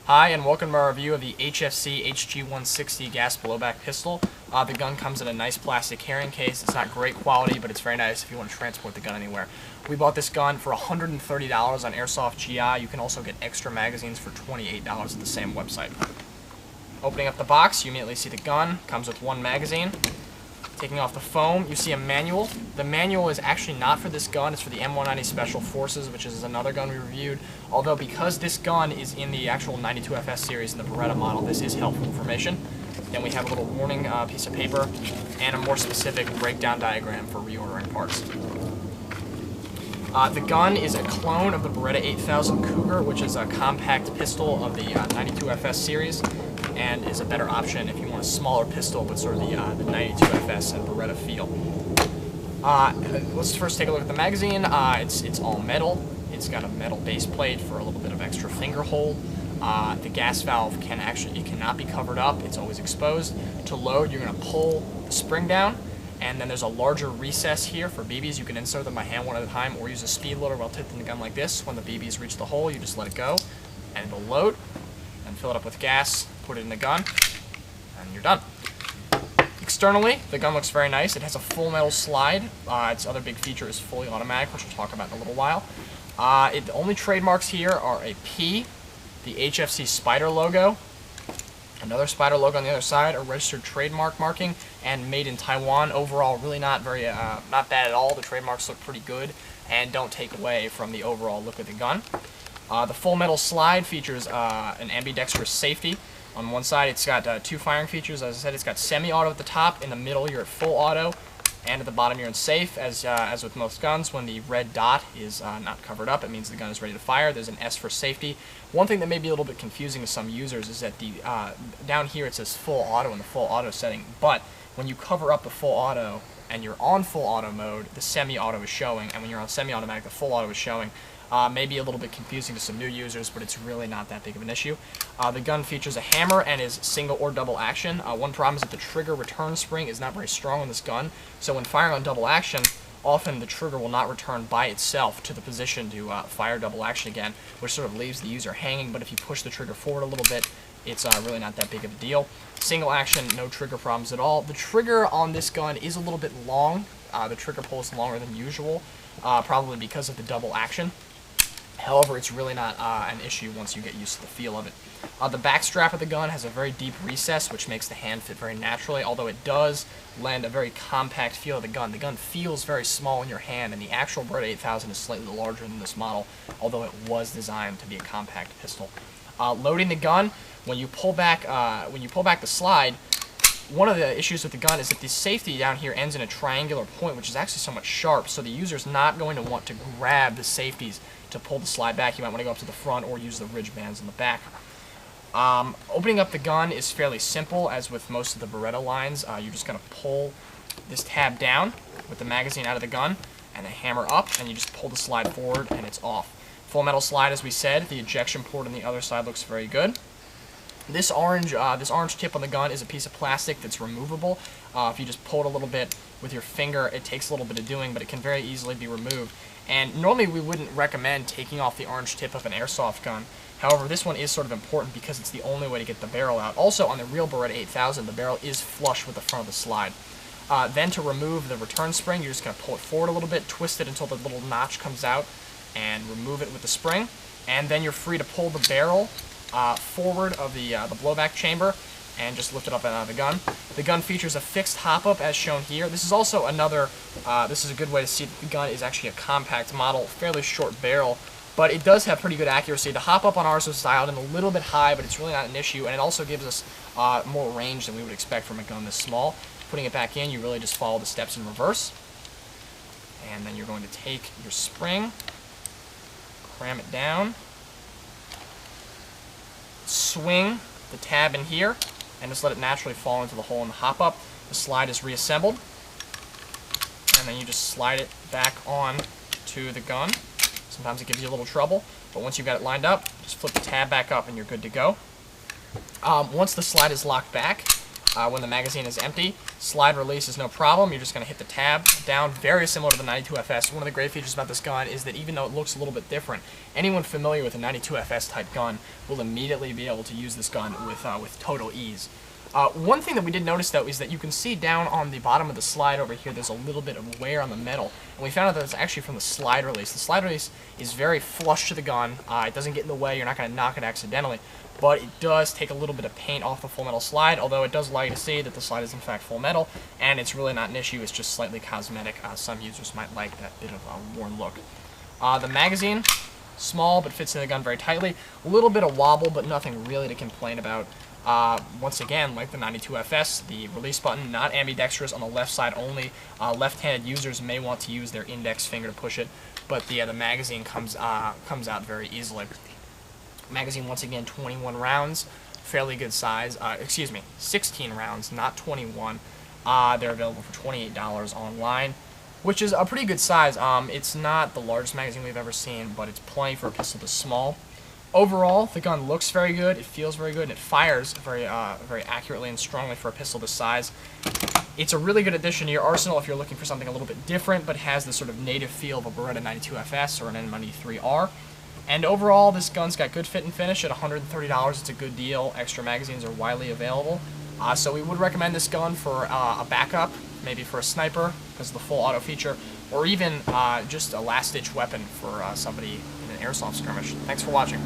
Hi, and welcome to our review of the HFC HG-160 gas blowback pistol. The gun comes in a nice plastic carrying case. It's not great quality, but it's very nice if you want to transport the gun anywhere. We bought this gun for $130 on Airsoft GI. You can also get extra magazines for $28 at the same website. Opening up the box, you immediately see the gun. Comes with one magazine. Taking off the foam, you see a manual. The manual is actually not for this gun, it's for the M190 Special Forces, which is another gun we reviewed. Although because this gun is in the actual 92FS series in the Beretta model, this is helpful information. Then we have a little warning piece of paper and a more specific breakdown diagram for reordering parts. The gun is a clone of the Beretta 8000 Cougar, which is a compact pistol of the 92FS series, and is a better option if you want a smaller pistol with sort of the 92FS and Beretta feel. Let's first take a look at the magazine. It's all metal. It's got a metal base plate for a little bit of extra finger hold. The gas valve cannot be covered up. It's always exposed. To load, you're going to pull the spring down, and then there's a larger recess here for BBs. You can insert them by hand one at a time or use a speed loader while tilting the gun like this. When the BBs reach the hole, you just let it go, and it'll load, and fill it up with gas, put it in the gun, and you're done. Externally, the gun looks very nice. It has a full metal slide. Its other big feature is fully automatic, which we'll talk about in a little while. The only trademarks here are a P, the HFC Spider logo, another Spider logo on the other side, a registered trademark marking, and made in Taiwan. Overall, really not bad at all. The trademarks look pretty good and don't take away from the overall look of the gun. The full metal slide features an ambidextrous safety. On one side, it's got two firing features. As I said, it's got semi-auto at the top. In the middle, you're at full auto. And at the bottom, you're in safe. As with most guns, when the red dot is not covered up, it means the gun is ready to fire. There's an S for safety. One thing that may be a little bit confusing to some users is that down here it says full auto in the full auto setting. But when you cover up the full auto and you're on full auto mode, the semi-auto is showing. And when you're on semi-automatic, the full auto is showing. Maybe a little bit confusing to some new users, but it's really not that big of an issue. The gun features a hammer and is single or double action. One problem is that the trigger return spring is not very strong on this gun, so when firing on double action, often the trigger will not return by itself to the position to fire double action again, which sort of leaves the user hanging, but if you push the trigger forward a little bit, it's really not that big of a deal. Single action, no trigger problems at all. The trigger on this gun is a little bit long. The trigger pull is longer than usual, probably because of the double action. However, it's really not an issue once you get used to the feel of it. The back strap of the gun has a very deep recess, which makes the hand fit very naturally, although it does lend a very compact feel to the gun. The gun feels very small in your hand, and the actual Beretta 8000 is slightly larger than this model, although it was designed to be a compact pistol. Loading the gun, when you pull back the slide, one of the issues with the gun is that the safety down here ends in a triangular point, which is actually somewhat sharp, so the user's not going to want to grab the safeties to pull the slide back. You might want to go up to the front or use the ridge bands in the back. Opening up the gun is fairly simple, as with most of the Beretta lines. You're just going to pull this tab down with the magazine out of the gun and the hammer up, and you just pull the slide forward and it's off. Full metal slide, as we said. The ejection port on the other side looks very good. This orange tip on the gun is a piece of plastic that's removable. If you just pull it a little bit with your finger, it takes a little bit of doing, but it can very easily be removed. And normally we wouldn't recommend taking off the orange tip of an airsoft gun. However, this one is sort of important because it's the only way to get the barrel out. Also, on the real Beretta 8000, the barrel is flush with the front of the slide. Then to remove the return spring, you're just going to pull it forward a little bit, twist it until the little notch comes out, and remove it with the spring. And then you're free to pull the barrel forward of the blowback chamber and just lift it up and out of the gun. The gun features a fixed hop-up as shown here. This is also this is a good way to see that the gun is actually a compact model, fairly short barrel, but it does have pretty good accuracy. The hop-up on ours was dialed in a little bit high, but it's really not an issue, and it also gives us more range than we would expect from a gun this small. Putting it back in, you really just follow the steps in reverse, and then you're going to take your spring, cram it down, swing the tab in here, and just let it naturally fall into the hole in the hop-up. The slide is reassembled, and then you just slide it back on to the gun. Sometimes it gives you a little trouble, but once you've got it lined up, just flip the tab back up and you're good to go. Once the slide is locked back, when the magazine is empty. Slide release is no problem. You're just going to hit the tab down, very similar to the 92FS. One of the great features about this gun is that even though it looks a little bit different, anyone familiar with a 92FS type gun will immediately be able to use this gun with total ease. One thing that we did notice, though, is that you can see down on the bottom of the slide over here, there's a little bit of wear on the metal. And we found out that it's actually from the slide release. The slide release is very flush to the gun. It doesn't get in the way. You're not going to knock it accidentally. But it does take a little bit of paint off the full metal slide, although it does allow you to see that the slide is in fact full metal, and it's really not an issue. It's just slightly cosmetic. Some users might like that bit of a worn look. The magazine, small, but fits in the gun very tightly. A little bit of wobble, but nothing really to complain about. Once again, like the 92FS, the release button, not ambidextrous, on the left side only. Left-handed users may want to use their index finger to push it, but the magazine comes out very easily. Magazine, once again, 21 rounds, fairly good size. 16 rounds, not 21. They're available for $28 online, which is a pretty good size. It's not the largest magazine we've ever seen, but it's plenty for a pistol this small. Overall, the gun looks very good, it feels very good, and it fires very accurately and strongly for a pistol this size. It's a really good addition to your arsenal if you're looking for something a little bit different, but has the sort of native feel of a Beretta 92FS or an M93R. And overall, this gun's got good fit and finish at $130. It's a good deal. Extra magazines are widely available. So we would recommend this gun for a backup, maybe for a sniper, because of the full auto feature, or even just a last-ditch weapon for somebody in an airsoft skirmish. Thanks for watching.